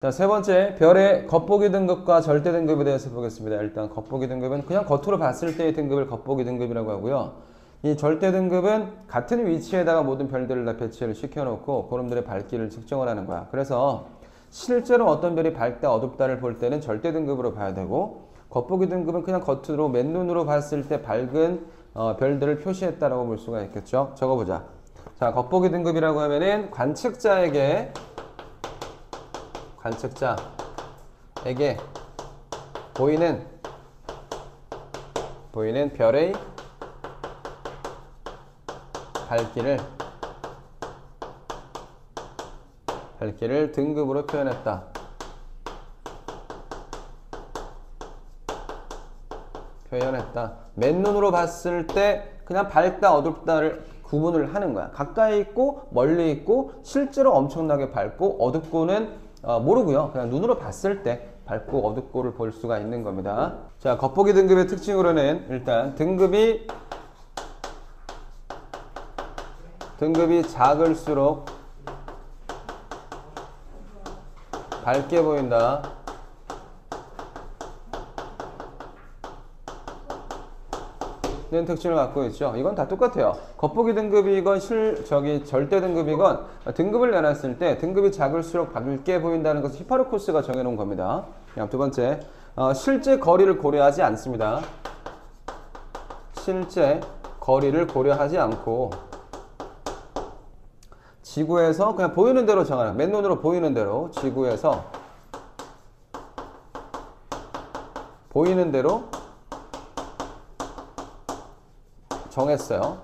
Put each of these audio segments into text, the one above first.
자, 세 번째, 별의 겉보기 등급과 절대 등급에 대해서 보겠습니다. 일단 겉보기 등급은 그냥 겉으로 봤을 때의 등급을 겉보기 등급이라고 하고요. 이 절대 등급은 같은 위치에다가 모든 별들을 다 배치를 시켜놓고 그놈들의 밝기를 측정을 하는 거야. 그래서 실제로 어떤 별이 밝다, 어둡다를 볼 때는 절대 등급으로 봐야 되고, 겉보기 등급은 그냥 겉으로 맨눈으로 봤을 때 밝은 별들을 표시했다라고 볼 수가 있겠죠. 적어보자. 자, 겉보기 등급이라고 하면은 관측자에게 보이는 별의 밝기를 등급으로 표현했다. 맨눈으로 봤을 때 그냥 밝다 어둡다를 구분을 하는 거야. 가까이 있고 멀리 있고 실제로 엄청나게 밝고 어둡고는 모르고요. 그냥 눈으로 봤을 때 밝고 어둡고를 볼 수가 있는 겁니다. 자, 겉보기 등급의 특징으로는 일단 등급이 작을수록 밝게 보인다. 는 특징을 갖고 있죠. 이건 다 똑같아요. 겉보기 등급이건 절대 등급이건 등급을 내놨을 때 등급이 작을수록 밝게 보인다는 것을 히파르코스가 정해놓은 겁니다. 그냥 두 번째, 실제 거리를 고려하지 않습니다. 실제 거리를 고려하지 않고 지구에서 그냥 보이는 대로 정하는, 맨눈으로 보이는 대로 지구에서 보이는 대로 정했어요.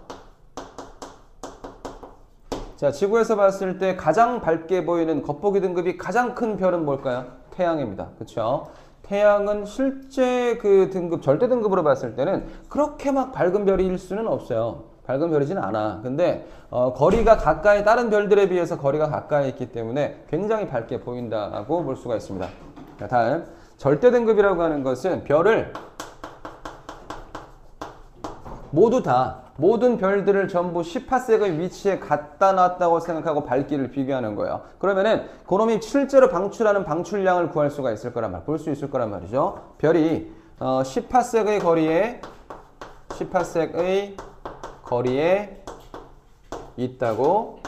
자, 지구에서 봤을 때 가장 밝게 보이는 겉보기 등급이 가장 큰 별은 뭘까요? 태양입니다. 그렇죠? 태양은 실제 그 등급, 절대 등급으로 봤을 때는 그렇게 막 밝은 별일 수는 없어요. 밝은 별이진 않아. 근데 거리가 가까이, 다른 별들에 비해서 거리가 가까이 있기 때문에 굉장히 밝게 보인다고 볼 수가 있습니다. 자, 다음, 절대 등급이라고 하는 것은 별을 모든 별들을 전부 10파섹의 위치에 갖다 놨다고 생각하고 밝기를 비교하는 거예요. 그러면은 그놈이 실제로 방출하는 방출량을 구할 수가 있을 거란 말, 볼 수 있을 거란 말이죠. 별이 10파섹의 거리에 있다고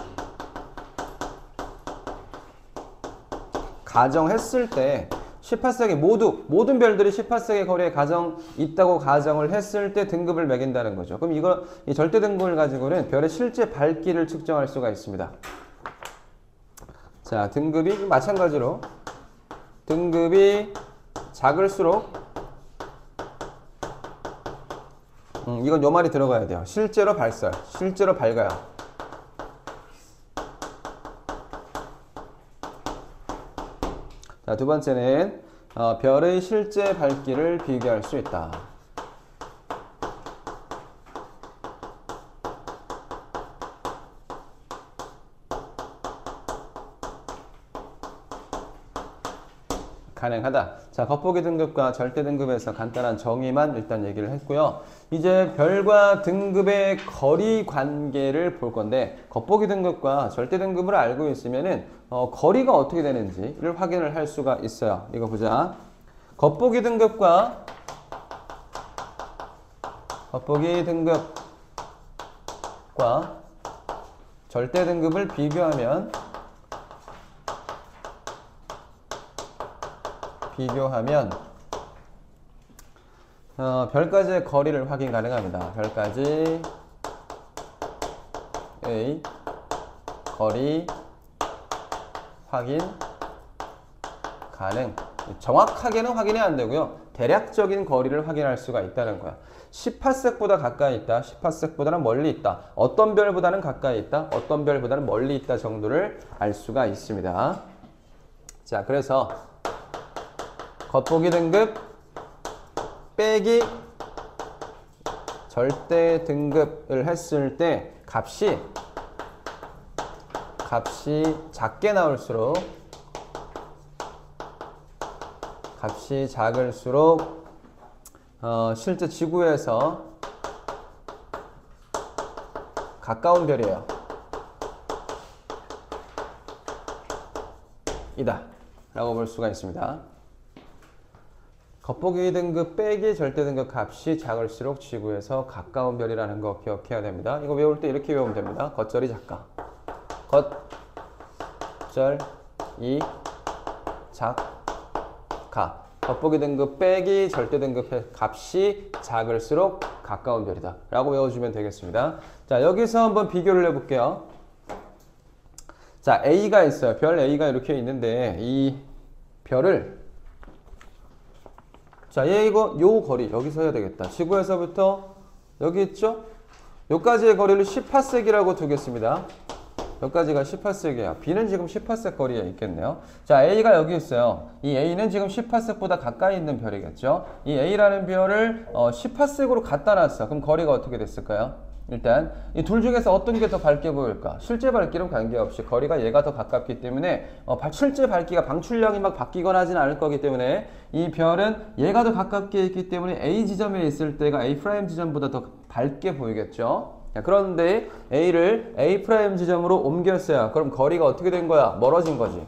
가정했을 때, 18세기 모든 별들이 18세기 거리에 있다고 가정을 했을 때 등급을 매긴다는 거죠. 그럼 이 절대 등급을 가지고는 별의 실제 밝기를 측정할 수가 있습니다. 자, 등급이 마찬가지로 등급이 작을수록 이건 요 말이 들어가야 돼요. 실제로 밝아요. 자, 두 번째는 별의 실제 밝기를 비교할 수 있다. 가능하다. 자, 겉보기 등급과 절대 등급에서 간단한 정의만 일단 얘기를 했고요. 이제 별과 등급의 거리 관계를 볼 건데, 겉보기 등급과 절대 등급을 알고 있으면은 거리가 어떻게 되는지를 확인을 할 수가 있어요. 이거 보자. 겉보기 등급과 절대 등급을 비교하면 별까지의 거리를 확인 가능합니다. 별까지의 거리 확인 가능. 정확하게는 확인이 안 되고요. 대략적인 거리를 확인할 수가 있다는 거야. 10파섹보다 가까이 있다. 10파섹보다는 멀리 있다. 어떤 별보다는 가까이 있다. 어떤 별보다는 멀리 있다 정도를 알 수가 있습니다. 자, 그래서 겉보기 등급 빼기 절대 등급을 했을 때 값이 작게 나올수록 실제 지구에서 가까운 별이에요. 이다. 라고 볼 수가 있습니다. 겉보기 등급 빼기 절대 등급 값이 작을수록 지구에서 가까운 별이라는 거 기억해야 됩니다. 이거 외울 때 이렇게 외우면 됩니다. 겉절이 작가. 겉절이 작가. 겉보기 등급 빼기 절대 등급 값이 작을수록 가까운 별이다 라고 외워주면 되겠습니다. 자, 여기서 한번 비교를 해볼게요. 자, A가 있어요. 별 A가 이렇게 있는데 이 별을 자, 얘 이거 요 거리 여기서 해야 되겠다. 지구에서부터 여기 있죠? 여기까지의 거리를 10파섹이라고 두겠습니다. 여기까지가 10파섹이에요. B는 지금 10파섹 거리에 있겠네요. 자, A가 여기 있어요. 이 A는 지금 10파섹보다 가까이 있는 별이겠죠? 이 A라는 별을 10파섹으로 갖다 놨어. 그럼 거리가 어떻게 됐을까요? 일단 이 둘 중에서 어떤 게 더 밝게 보일까? 실제 밝기는 관계없이 거리가 얘가 더 가깝기 때문에 실제 밝기가 방출량이 막 바뀌거나 하진 않을 거기 때문에 이 별은 얘가 더 가깝게 있기 때문에 A 지점에 있을 때가 A' 지점보다 더 밝게 보이겠죠? 자, 그런데 A를 A' 지점으로 옮겼어요. 그럼 거리가 어떻게 된 거야? 멀어진 거지.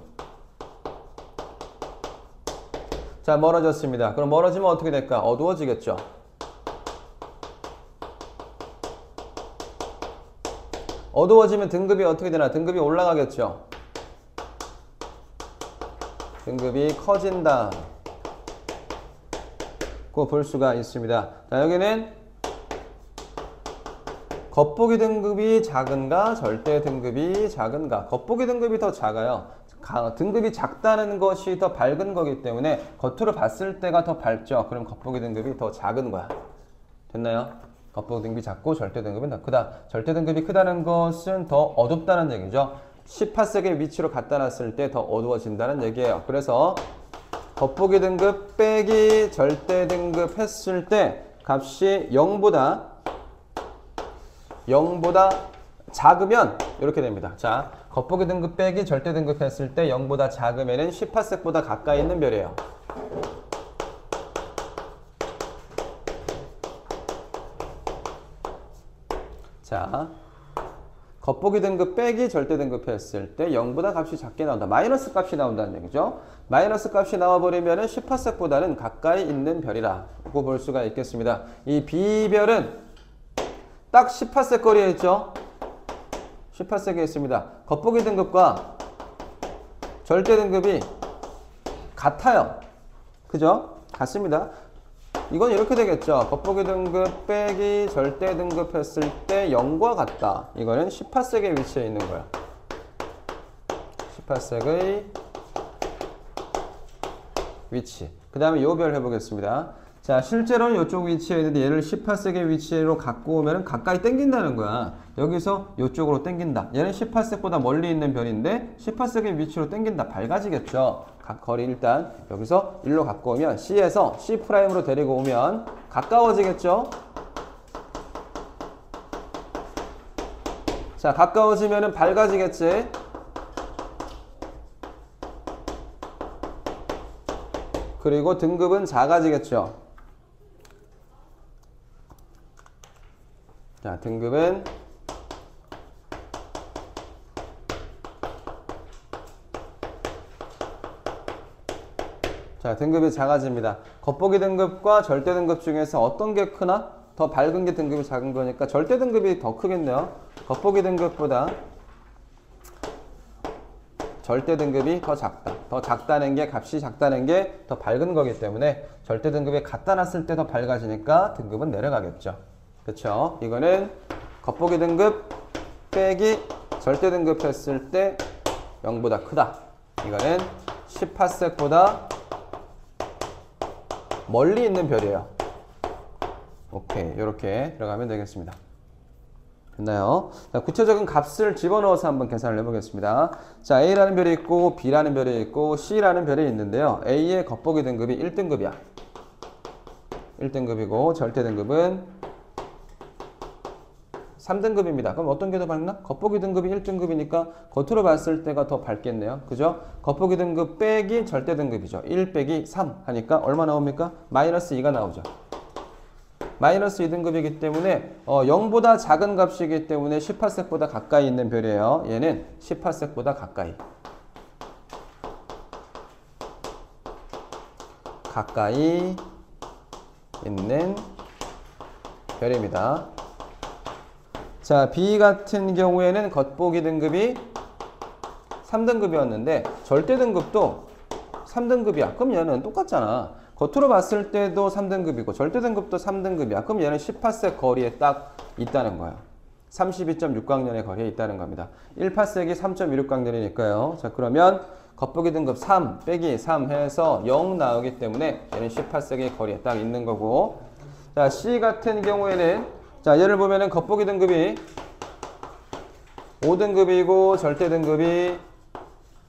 자, 멀어졌습니다. 그럼 멀어지면 어떻게 될까? 어두워지겠죠? 어두워지면 등급이 어떻게 되나? 등급이 올라가겠죠? 등급이 커진다. 고 볼 수가 있습니다. 자, 여기는 겉보기 등급이 작은가? 절대 등급이 작은가? 겉보기 등급이 더 작아요. 등급이 작다는 것이 더 밝은 거기 때문에 겉으로 봤을 때가 더 밝죠? 그럼 겉보기 등급이 더 작은 거야. 됐나요? 겉보기 등급이 작고 절대 등급은 더 크다. 절대 등급이 크다는 것은 더 어둡다는 얘기죠. 10파섹의 위치로 갖다 놨을 때 더 어두워진다는 얘기예요. 그래서 겉보기 등급 빼기 절대 등급 했을 때 값이 0보다 작으면 이렇게 됩니다. 자, 겉보기 등급 빼기 절대 등급 했을 때 0보다 작으면은 10파섹보다 가까이 있는 별이에요. 자, 겉보기 등급 빼기 절대 등급 했을 때 0보다 값이 작게 나온다. 마이너스 값이 나온다는 얘기죠. 마이너스 값이 나와버리면 10파섹보다는 가까이 있는 별이라고 볼 수가 있겠습니다. 이 B별은 딱 10파섹 거리에 있죠. 10파섹에 있습니다. 겉보기 등급과 절대 등급이 같아요. 그죠? 같습니다. 이건 이렇게 되겠죠. 겉보기 등급 빼기 절대 등급 했을 때 0과 같다. 이거는 10파섹의 위치에 있는 거야. 10파섹의 위치. 그 다음에 요 별 해보겠습니다. 자, 실제로는 이쪽 위치에 있는데 얘를 10파섹의 위치로 갖고 오면 가까이 당긴다는 거야. 여기서 이쪽으로 당긴다. 얘는 10파섹보다 멀리 있는 별인데 10파섹의 위치로 당긴다. 밝아지겠죠. 각 거리 일단 여기서 1로 갖고 오면 C에서 C'으로 데리고 오면 가까워지겠죠. 자, 가까워지면은 밝아지겠지. 그리고 등급은 작아지겠죠. 자, 등급은 자, 등급이 작아집니다. 겉보기 등급과 절대 등급 중에서 어떤 게 크나? 더 밝은 게 등급이 작은 거니까 절대 등급이 더 크겠네요. 겉보기 등급보다 절대 등급이 더 작다. 더 작다는 게 값이 작다는 게 더 밝은 거기 때문에 절대 등급에 갖다 놨을 때 더 밝아지니까 등급은 내려가겠죠. 그쵸? 이거는 겉보기 등급 빼기 절대 등급 했을 때 0보다 크다. 이거는 10파섹보다 멀리 있는 별이에요. 오케이, 이렇게 들어가면 되겠습니다. 됐나요? 자, 구체적인 값을 집어넣어서 한번 계산을 해보겠습니다. 자, A라는 별이 있고 B라는 별이 있고 C라는 별이 있는데요. A의 겉보기 등급이 1등급이야. 1등급이고 절대 등급은 3등급입니다. 그럼 어떤 게 더 밝나? 겉보기 등급이 1등급이니까 겉으로 봤을 때가 더 밝겠네요. 그죠? 겉보기 등급 빼기 절대 등급이죠. 1 빼기 3 하니까 얼마 나옵니까? 마이너스 2가 나오죠. 마이너스 2등급이기 때문에 0보다 작은 값이기 때문에 10파섹보다 가까이 있는 별이에요. 얘는 10파섹보다 가까이. 가까이 있는 별입니다. 자, B 같은 경우에는 겉보기 등급이 3등급이었는데 절대 등급도 3등급이야. 그럼 얘는 똑같잖아. 겉으로 봤을 때도 3등급이고 절대 등급도 3등급이야. 그럼 얘는 10파섹 거리에 딱 있다는 거예요. 32.6광년의 거리에 있다는 겁니다. 1파섹이 3.26광년이니까요. 자, 그러면 겉보기 등급 3 빼기 3 해서 0 나오기 때문에 얘는 10파섹의 거리에 딱 있는 거고, 자, C 같은 경우에는 자, 얘를 보면은 겉보기 등급이 5등급이고 절대 등급이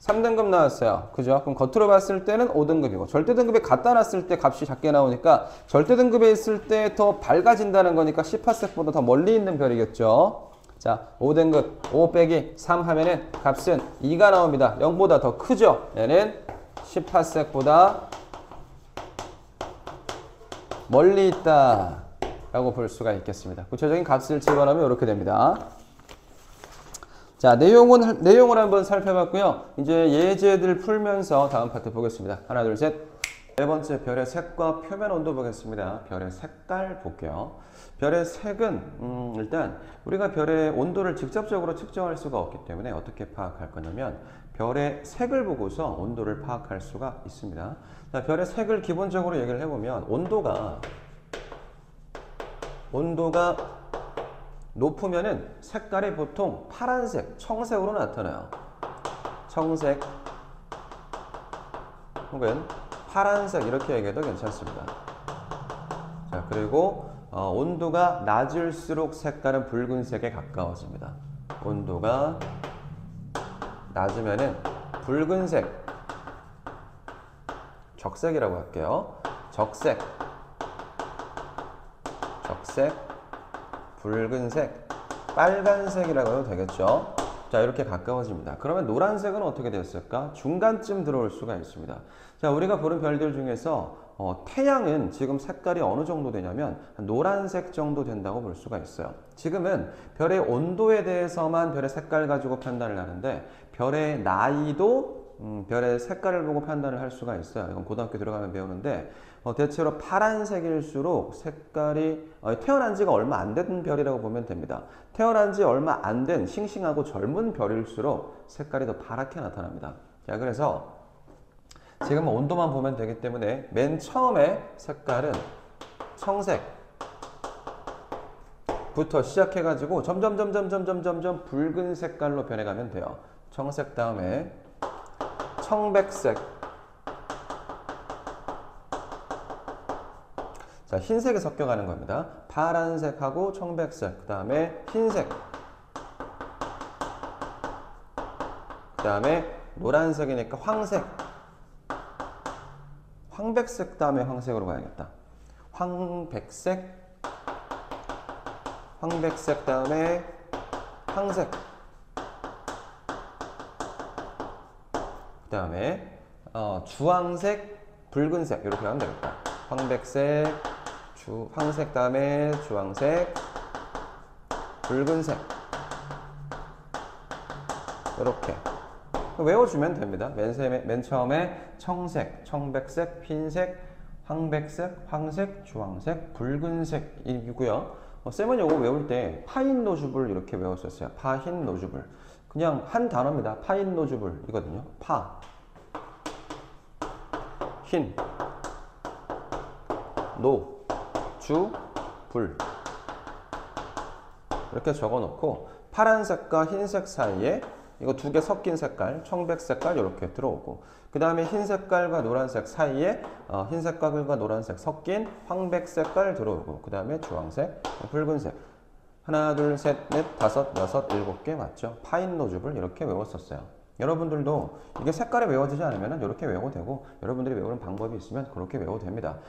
3등급 나왔어요. 그죠? 그럼 겉으로 봤을 때는 5등급이고 절대 등급에 갖다 놨을 때 값이 작게 나오니까 절대 등급에 있을 때 더 밝아진다는 거니까 10파섹보다 더 멀리 있는 별이겠죠. 자, 5등급 5 빼기 3 하면은 값은 2가 나옵니다. 0보다 더 크죠? 얘는 10파섹보다 멀리 있다 라고 볼 수가 있겠습니다. 구체적인 값을 집어넣으면 이렇게 됩니다. 자, 내용을 한번 살펴봤고요. 이제 예제들 풀면서 다음 파트 보겠습니다. 하나, 둘, 셋. 네 번째, 별의 색과 표면 온도 보겠습니다. 별의 색깔 볼게요. 별의 색은 일단 우리가 별의 온도를 직접적으로 측정할 수가 없기 때문에 어떻게 파악할 거냐면 별의 색을 보고서 온도를 파악할 수가 있습니다. 자, 별의 색을 기본적으로 얘기를 해보면 온도가 높으면은 색깔이 보통 파란색, 청색으로 나타나요. 청색 혹은 파란색 이렇게 얘기해도 괜찮습니다. 자, 그리고 온도가 낮을수록 색깔은 붉은색에 가까워집니다. 온도가 낮으면은 붉은색, 적색이라고 할게요. 적색, 붉은색, 빨간색이라고 해도 되겠죠. 자, 이렇게 가까워집니다. 그러면 노란색은 어떻게 됐을까? 중간쯤 들어올 수가 있습니다. 자, 우리가 보는 별들 중에서 태양은 지금 색깔이 어느 정도 되냐면 노란색 정도 된다고 볼 수가 있어요. 지금은 별의 온도에 대해서만 별의 색깔 가지고 판단을 하는데 별의 나이도 별의 색깔을 보고 판단을 할 수가 있어요. 이건 고등학교 들어가면 배우는데 대체로 파란색일수록 색깔이 태어난 지가 얼마 안 된 별이라고 보면 됩니다. 태어난 지 얼마 안 된 싱싱하고 젊은 별일수록 색깔이 더 파랗게 나타납니다. 자, 그래서 지금 온도만 보면 되기 때문에 맨 처음에 색깔은 청색부터 시작해가지고 점점 붉은 색깔로 변해가면 돼요. 청색 다음에 청백색, 자, 흰색이 섞여가는 겁니다. 파란색하고 청백색, 그 다음에 흰색, 그 다음에 노란색이니까 황색, 황백색 다음에 황색으로 가야겠다. 황백색 다음에 황색, 그 다음에 주황색, 붉은색 이렇게 하면 되겠다. 황백색, 황색 다음에 주황색, 붉은색 이렇게 외워주면 됩니다. 맨 처음에 청색, 청백색, 흰색, 황백색, 황색, 주황색, 붉은색이고요. 쌤은 요거 외울 때 파인 노즈불 이렇게 외웠었어요. 파흰 노즈불. 그냥 한 단어입니다. 파인 노즈불이거든요. 파, 흰, 노, 주, 불 이렇게 적어놓고 파란색과 흰색 사이에 이거 두 개 섞인 색깔, 청백 색깔 이렇게 들어오고 그 다음에 흰 색깔과 노란색 사이에 흰 색깔과 노란색 섞인 황백 색깔 들어오고 그 다음에 주황색, 붉은색 하나, 둘, 셋, 넷, 다섯, 여섯, 일곱 개 맞죠? 파인 노즈불 이렇게 외웠었어요. 여러분들도 이게 색깔이 외워지지 않으면 이렇게 외워도 되고 여러분들이 외우는 방법이 있으면 그렇게 외워도 됩니다.